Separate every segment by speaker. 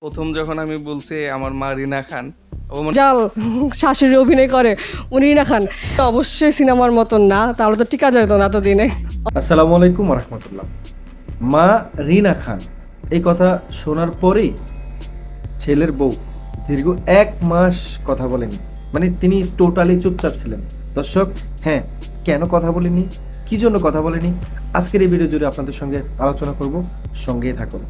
Speaker 1: প্রথম যখন আমি বলছি আমার মা রিনা খান,
Speaker 2: জাল শাশুড়ি অভিনয় করে উনি রিনা খান, অবশ্যই সিনেমার মতন না, তাহলে তো টিকা যেত না এতদিনে।
Speaker 3: আসসালামু আলাইকুম রহমতুল্লাহ। মা রিনা খান এই কথা শোনার পরেই ছেলের বউ দীর্ঘ 1 মাস কথা বলেনি, মানে তিনি টোটালি চুপচাপ ছিলেন। দর্শক, হ্যাঁ, কেন কথা বলেনি, কি জন্য কথা বলেনি, আজকের এই ভিডিও জুড়ে আপনাদের সঙ্গে আলোচনা করব, সঙ্গেই থাকুন।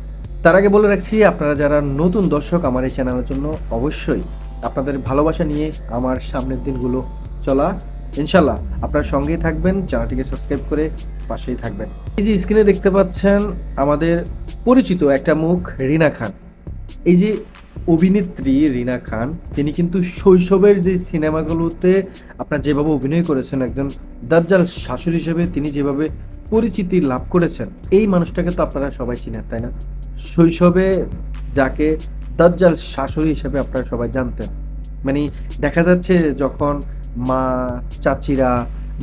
Speaker 3: তার আগে বলে রাখছি, আপনারা যারা নতুন দর্শক আমার এই চ্যানেলের জন্য অবশ্যই আপনাদের ভালোবাসা নিয়ে আমার সামনের দিনগুলো চলা, ইনশাল্লাহ আপনার সঙ্গেই থাকবেন, চ্যানেলটিকে সাবস্ক্রাইব করে পাশেই থাকবেন। এই যে স্ক্রিনে দেখতে পাচ্ছেন আমাদের পরিচিত একটা মুখ, রিনা খান। এই যে অভিনেত্রী রিনা খান, তিনি কিন্তু শৈশবের যে সিনেমাগুলোতে আপনার যেভাবে অভিনয় করেছেন, একজন দাজ্জাল শাশুড়ি হিসেবে তিনি যেভাবে পরিচিতি লাভ করেছেন, এই মানুষটাকে তো আপনারা সবাই চিনেন, তাই না? শৈশবে যাকে দাজ্জাল শাশুড়ি হিসেবে আপনারা সবাই জানতেন, মানে দেখা যাচ্ছে যখন মা, চাচিরা,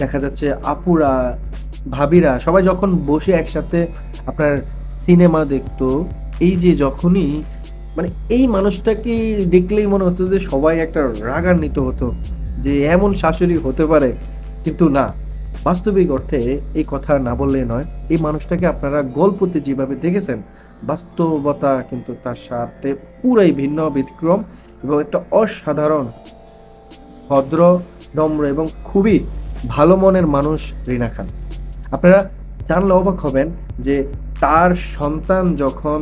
Speaker 3: দেখা যাচ্ছে আপুরা, ভাবিরা সবাই যখন বসে একসাথে আপনার সিনেমা দেখতো, এই যে যখনই মানে এই মানুষটাকে দেখলেই মনে হতো যে সবাই একটা রাগান্বিত হতো যে এমন শাশুড়ি হতে পারে। কিন্তু না, বাস্তবিক অর্থে এই কথা না বললে নয়, এই মানুষটাকে আপনারা গল্পতে যেভাবে দেখেছেন, বাস্তবতা কিন্তু তার সাথে পুরাই ভিন্ন, ব্যতিক্রম এবং একটা অসাধারণ, ভদ্র, নম্র এবং খুবই ভালো মনের মানুষ রিনা খান। আপনারা জানলে অবাক হবেন যে তার সন্তান যখন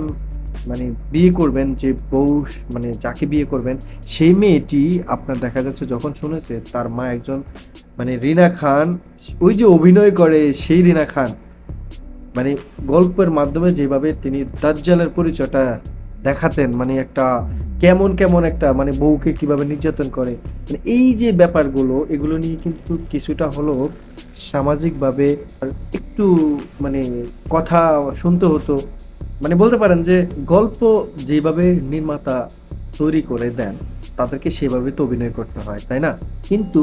Speaker 3: মানে বিয়ে করবেন, যে বউ মানে যাকে বিয়ে করবেন, সেই মেয়েটি আপনার দেখা যাচ্ছে যখন শুনেছে তার মা একজন মানে রিনা খান, ওই যে অভিনয় করে সেই রিনা খান, মানে গল্পের মাধ্যমে যেভাবে তিনি দাজ্জালের পরিচয়টা দেখাতেন, মানে একটা কেমন কেমন একটা মানে বউকে কিভাবে নির্যাতন করে, মানে এই যে ব্যাপারগুলো, এগুলো নিয়ে কিন্তু কিছুটা হলো সামাজিকভাবে একটু মানে কথা শুনতে হতো। মানে বলতে পারেন যে গল্প যেভাবে নির্মাতা তৈরি করে দেন, তাদেরকে সেভাবে তো অভিনয় করতে হয়, তাই না? কিন্তু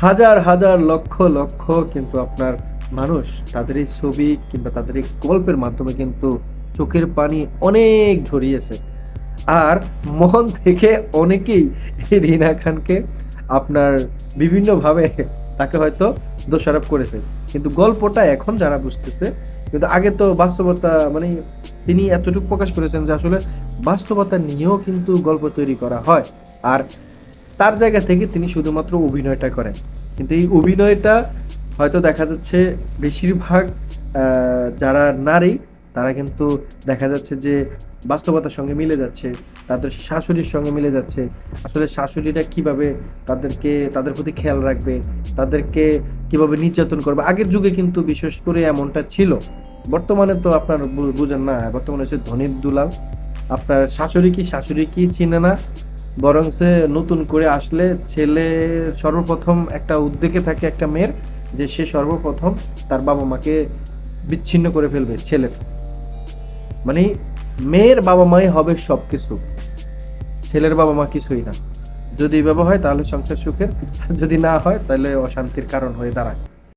Speaker 3: হাজার হাজার লক্ষ লক্ষ কিন্তু আপনার মানুষ তাদের এই ছবি কিংবা তাদের এই গল্পের মাধ্যমে কিন্তু চোখের পানি অনেক ঝরিয়েছে, আর মন থেকে অনেকেই এই রিনা খানকে আপনার বিভিন্নভাবে তাকে হয়তো দোষারোপ করেছে। কিন্তু গল্পটা এখন যারা বুঝতেছে, কিন্তু আগে তো বাস্তবতা মানে তিনি এতটুকু প্রকাশ করেছেন যে আসলে বাস্তবতা নিয়েও কিন্তু গল্প তৈরি করা হয়, আর তার জায়গা থেকে তিনি শুধুমাত্র অভিনয়টা করেন। কিন্তু এই অভিনয়টা হয়তো দেখা যাচ্ছে বেশিরভাগ যারা নারী, তারা কিন্তু দেখা যাচ্ছে যে বাস্তবতার সঙ্গে মিলে যাচ্ছে, তাদের শাশুড়ির সঙ্গে মিলে যাচ্ছে। আসলে শাশুড়িরা কিভাবে তাদেরকে তাদের প্রতি খেয়াল রাখবে, তাদেরকে কিভাবে নির্যাতন করবে, আগের যুগে কিন্তু বিশেষ করে এমনটা ছিল। বর্তমানে তো আপনার বুঝেন না, বর্তমানে হচ্ছে ধনীর দুলাল, আপনার শাশুড়ি কি চিনে না, বরং সে নতুন করে আসলে ছেলে সর্বপ্রথম একটা উদ্যোগে থাকে একটা মেয়ের, যে সে সর্বপ্রথম তার বাবা মাকে বিচ্ছিন্ন করে ফেলবে ছেলের, মানে মেয়ের বাবা মাই হবে সবকিছু, ছেলের বাবা মা কিছুই না। যদি এভাবে হয় তাহলে সংসার সুখের, যদি না হয় তাহলে অশান্তির কারণ হয়ে দাঁড়ায়।